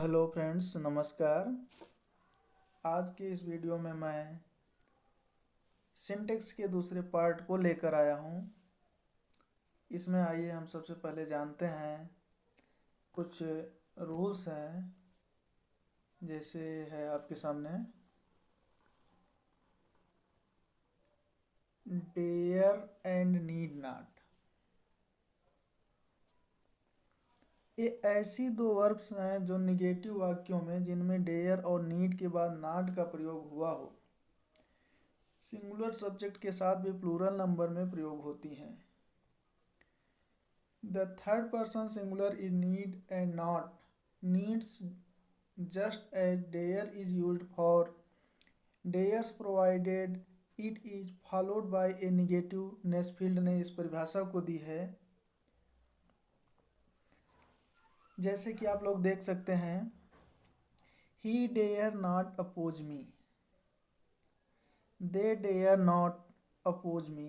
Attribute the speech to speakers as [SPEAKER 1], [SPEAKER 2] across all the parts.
[SPEAKER 1] Hello friends, नमस्कार। आज के इस वीडियो में मैं सिंटेक्स के दूसरे पार्ट को लेकर आया हूँ। इसमें आइए हम सबसे पहले जानते हैं कुछ रूल्स हैं। जैसे है आपके सामने डेयर एंड नीड नॉट। ये ऐसी दो वर्ब्स हैं जो निगेटिव वाक्यों में जिनमें डेयर और नीड के बाद नॉट का प्रयोग हुआ हो, सिंगुलर सब्जेक्ट के साथ भी प्लूरल नंबर में प्रयोग होती हैं। The third person singular is need and not. Needs just as there is used for dares provided it is followed by a negative. Nesfield ने इस परिभाषा को दी है। जैसे कि आप लोग देख सकते हैं, He dare not oppose me. They dare not oppose me.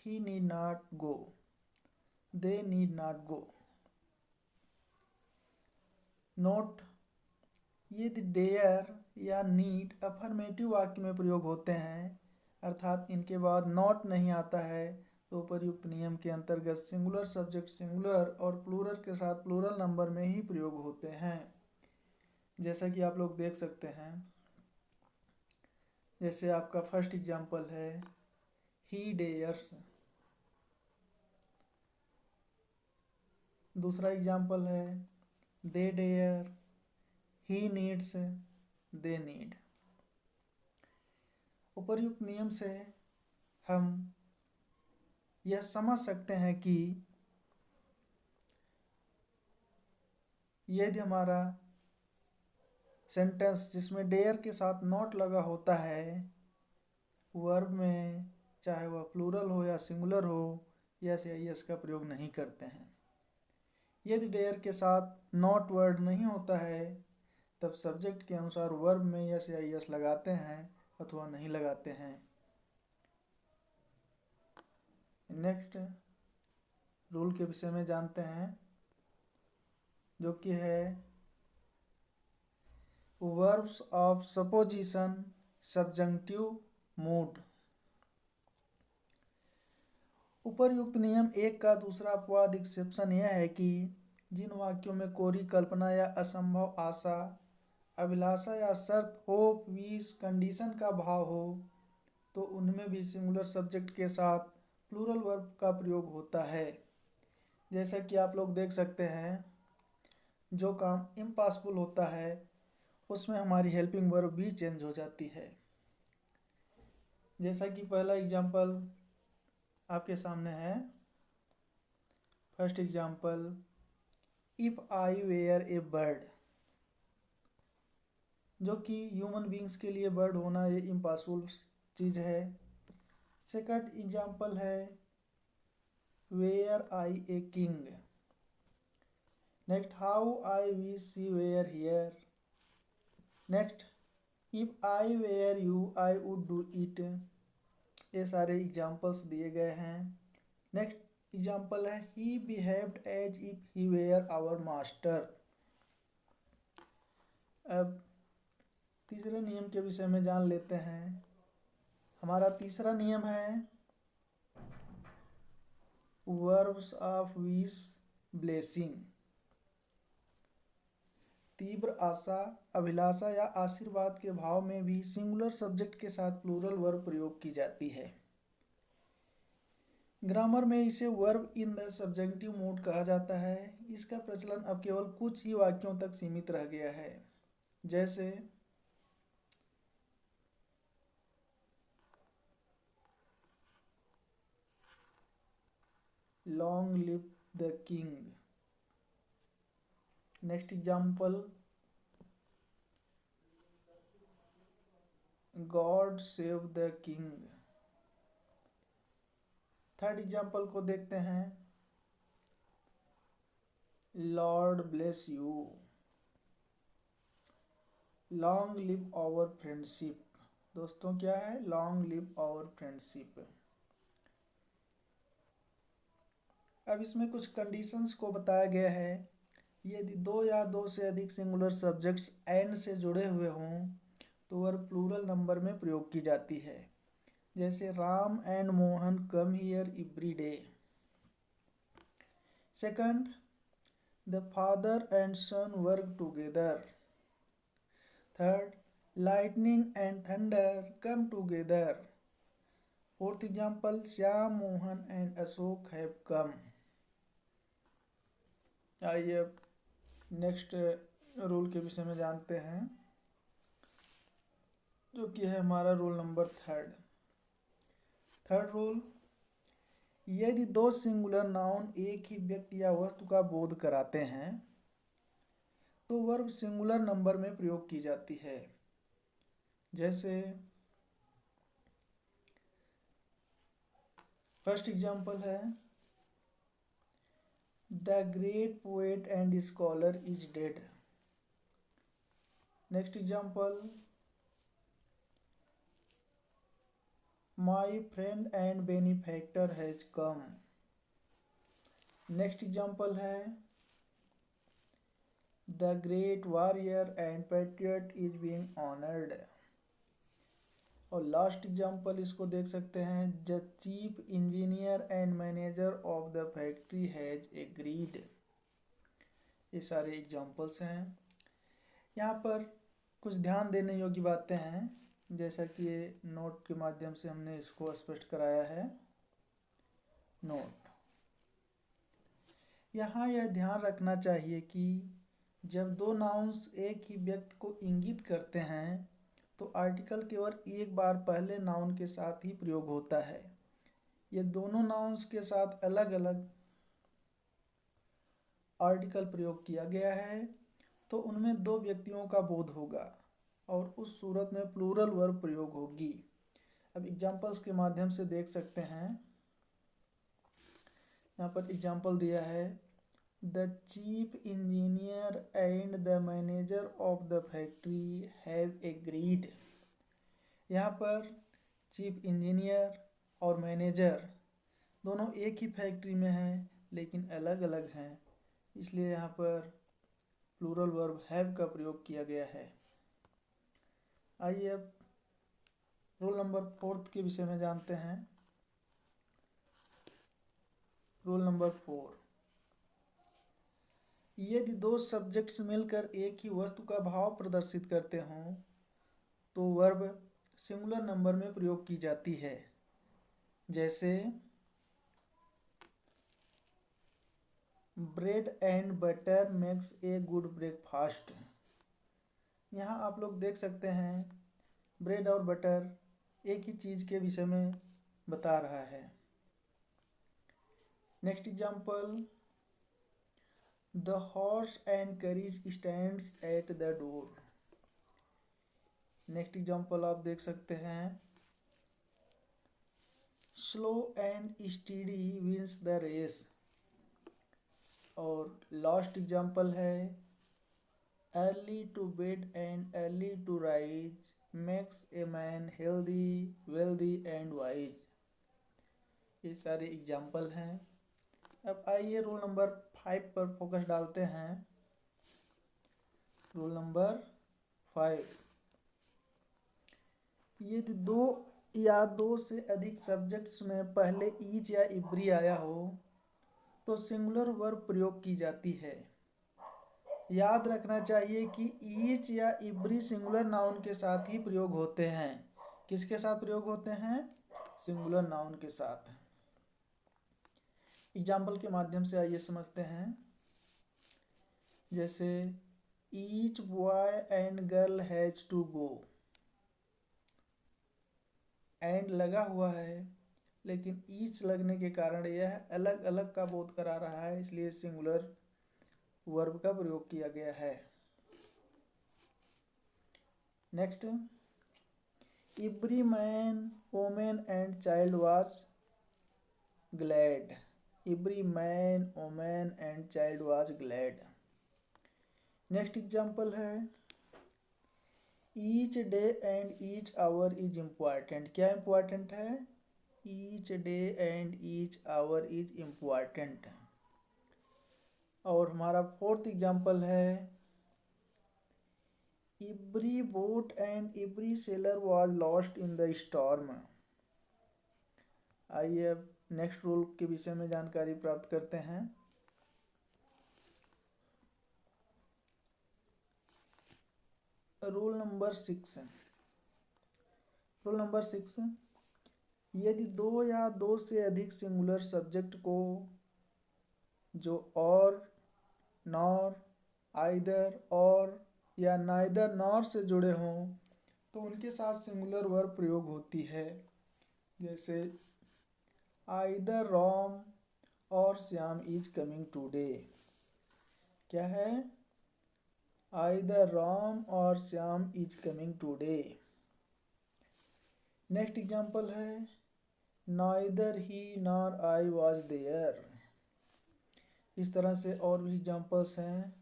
[SPEAKER 1] He need not go. They need not go. Note, ये डेयर या नीड अफर्मेटिव वाक्य में प्रयोग होते हैं, अर्थात इनके बाद नॉट नहीं आता है, तो उपयुक्त नियम के अंतर्गत सिंगुलर सब्जेक्ट सिंगुलर और प्लूरल के साथ प्लूरल नंबर में ही प्रयोग होते हैं। जैसा कि आप लोग देख सकते हैं, जैसे आपका फर्स्ट एग्जांपल है ही डेयर्स। दूसरा एग्जांपल है they dare, he needs, they need. उपर्युक्त नियम से हम यह समझ सकते हैं कि यदि हमारा सेंटेंस जिसमें डेयर के साथ नॉट लगा होता है, वर्ब में चाहे वह प्लूरल हो या सिंगुलर हो, यस या यस का प्रयोग नहीं करते हैं। यदि डेयर के साथ नॉट वर्ड नहीं होता है, तब सब्जेक्ट के अनुसार वर्ब में यस या यस लगाते हैं अथवा नहीं लगाते हैं। नेक्स्ट रूल के विषय में जानते हैं, जो कि है verbs of supposition subjunctive mood. उपर्युक्त नियम 1 का दूसरा अपवाद एक्सेप्शन यह है कि जिन वाक्यों में कोरी कल्पना या असंभव आशा, अभिलाषा या शर्त, होप, विश, कंडीशन का भाव हो, तो उनमें भी सिंगुलर सब्जेक्ट के साथ प्लूरल वर्ब का प्रयोग होता है। जैसा कि आप लोग देख सकते हैं, जो काम इम्पॉसिबल होता है उसमें हमारी हेल्पिंग वर्ब भी चेंज हो जाती है। जैसा कि पहला एग्जांपल आपके सामने है। First example, if I were a bird, जो कि ह्यूमन बींग्स के लिए बर्ड होना ये इम्पॉसिबल चीज़ है। सेकंड एग्जांपल है were I a king. Next, how I wish she were here. Next, if I were you I would do it. ये सारे एग्जांपल्स दिए गए हैं। नेक्स्ट एग्जांपल है he behaved as if he were our master. अब तीसरे नियम के विषय में जान लेते हैं। हमारा तीसरा नियम है वर्ब्स ऑफ विश ब्लेसिंग। तीव्र आशा, अभिलाषा या आशीर्वाद के भाव में भी सिंगुलर सब्जेक्ट के साथ प्लूरल वर्ब प्रयोग की जाती है। ग्रामर में इसे verb in the subjective mood कहा जाता है। इसका प्रचलन अब केवल कुछ ही वाक्यों तक सीमित रह गया है। जैसे long live the king. Next example, God save the king. Third example को देखते हैं, Lord bless you. Long live our friendship. दोस्तों क्या है? Long live our friendship. अब इसमें कुछ कंडीशंस को बताया गया है यदि दो या दो से अधिक सिंगुलर सब्जेक्ट्स एंड से जुड़े हुए हों तो वर्ब प्लूरल नंबर में प्रयोग की जाती है। जैसे Ram and Mohan come here every day. Second, the father and son work together. Third, lightning and thunder come together. Fourth example, Shyam, Mohan and Ashok have come. आइए अब नेक्स्ट रूल के विषय में जानते हैं, जो कि है हमारा रूल नंबर थर्ड रूल, यदि दो सिंगुलर नाउन एक ही व्यक्ति या वस्तु का बोध कराते हैं तो वर्ब सिंगुलर नंबर में प्रयोग की जाती है। जैसे फर्स्ट एग्जाम्पल है, the great poet and scholar is dead. Next example, my friend and benefactor has come. Next example है, the great warrior and patriot is being honoured. और लास्ट एग्जाम्पल इसको देख सकते हैं, the chief engineer and manager of the factory has agreed. ये सारे examples हैं। यहाँ पर कुछ ध्यान देने योग्य बातें हैं, जैसा कि ये नोट के माध्यम से हमने इसको स्पष्ट कराया है। नोट, यहाँ यह ध्यान रखना चाहिए कि जब दो नाउन्स एक ही व्यक्ति को इंगित करते हैं तो आर्टिकल केवल एक बार पहले नाउन के साथ ही प्रयोग होता है। ये दोनों नाउन्स के साथ अलग अलग आर्टिकल प्रयोग किया गया है तो उनमें दो व्यक्तियों का बोध होगा और उस सूरत में प्लूरल वर्ब प्रयोग होगी। अब एग्जाम्पल्स के माध्यम से देख सकते हैं। यहाँ पर एग्जाम्पल दिया है, the chief engineer and the manager of the factory have agreed. यहाँ पर चीफ इंजीनियर और मैनेजर दोनों एक ही फैक्ट्री में हैं लेकिन अलग अलग हैं, इसलिए यहाँ पर प्लूरल वर्ब हैव का प्रयोग किया गया है। आइए अब रूल नंबर 4 के विषय में जानते हैं। रूल नंबर 4, यदि दो सब्जेक्ट्स मिलकर एक ही वस्तु का भाव प्रदर्शित करते हों तो वर्ब सिंगुलर नंबर में प्रयोग की जाती है। जैसे bread and butter makes a good breakfast. यहाँ आप लोग देख सकते हैं ब्रेड और बटर एक ही चीज़ के विषय में बता रहा है। Next example, the horse and carriage stands at the door. Next example आप देख सकते हैं, slow and steady wins the race. और लास्ट एग्जाम्पल है, early to bed and early to rise makes a man healthy wealthy and wise. ये सारे example हैं। अब आइए रूल नंबर 5 पर फोकस डालते हैं। रूल नंबर 5, यदि दो या दो से अधिक सब्जेक्ट्स में पहले ईच या इब्री आया हो तो सिंगुलर वर्ब प्रयोग की जाती है। याद रखना चाहिए कि ईच या इब्री सिंगुलर नाउन के साथ ही प्रयोग होते हैं। किसके साथ प्रयोग होते हैं? सिंगुलर नाउन के साथ। एग्जाम्पल के माध्यम से आइए समझते हैं। जैसे each boy and girl has to go. And लगा हुआ है लेकिन ईच लगने के कारण यह अलग अलग का बोध करा रहा है, इसलिए सिंगुलर वर्ब का प्रयोग किया गया है। Next, every man women and child was glad. Every man women and child was glad. Next example है, each day and each hour is important. क्या इम्पॉर्टेंट है? Each day and each hour is important. और हमारा fourth example है every boat and every sailor was lost in the storm. आइए अब next rule के विषय में जानकारी प्राप्त करते हैं। Rule number 6। रूल नंबर 6, यदि दो या दो से अधिक सिंगुलर सब्जेक्ट को जो और, नॉर, आइदर, और या नाइदर नॉर से जुड़े हों तो उनके साथ सिंगुलर वर्ब प्रयोग होती है। जैसे आइदर राम और श्याम इज कमिंग टुडे। क्या है? आइदर राम और Shyam is coming today. Next example है neither he nor I was there. इस तरह से और भी एग्जाम्पल्स हैं,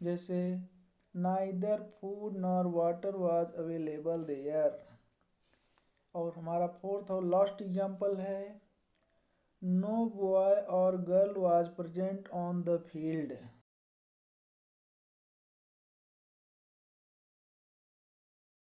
[SPEAKER 1] जैसे neither food nor water was available there. और हमारा फोर्थ और लास्ट एग्जाम्पल है नो बॉय और girl was present on the field.